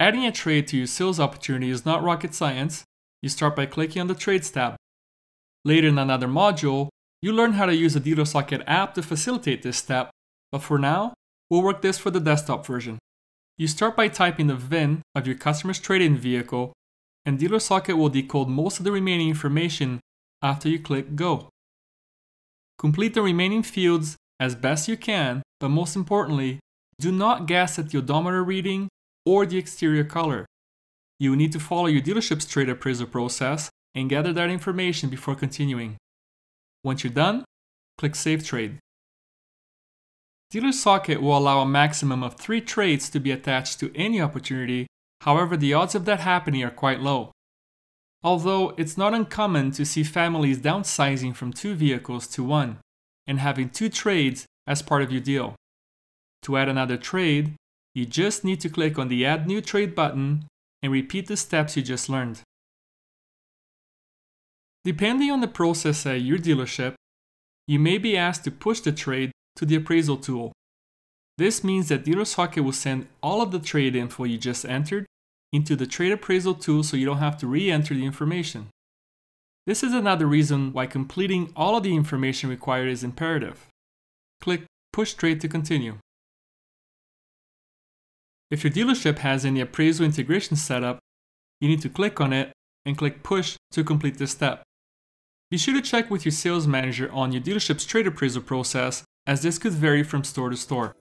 Adding a trade to your sales opportunity is not rocket science. You start by clicking on the Trades tab. Later in another module, you learn how to use the DealerSocket app to facilitate this step, but for now, we'll work this for the desktop version. You start by typing the VIN of your customer's trade-in vehicle, and DealerSocket will decode most of the remaining information after you click Go. Complete the remaining fields as best you can, but most importantly, do not guess at the odometer reading or the exterior color. You will need to follow your dealership's trade appraisal process and gather that information before continuing. Once you're done, click Save Trade. DealerSocket will allow a maximum of 3 trades to be attached to any opportunity. However, the odds of that happening are quite low. Although it's not uncommon to see families downsizing from 2 vehicles to 1 and having 2 trades as part of your deal. To add another trade, you just need to click on the Add New Trade button and repeat the steps you just learned. Depending on the process at your dealership, you may be asked to push the trade to the appraisal tool. This means that DealerSocket will send all of the trade info you just entered into the trade appraisal tool so you don't have to re-enter the information. This is another reason why completing all of the information required is imperative. Click Push Trade to continue. If your dealership has any appraisal integration set up, you need to click on it and click Push to complete this step. Be sure to check with your sales manager on your dealership's trade appraisal process, as this could vary from store to store.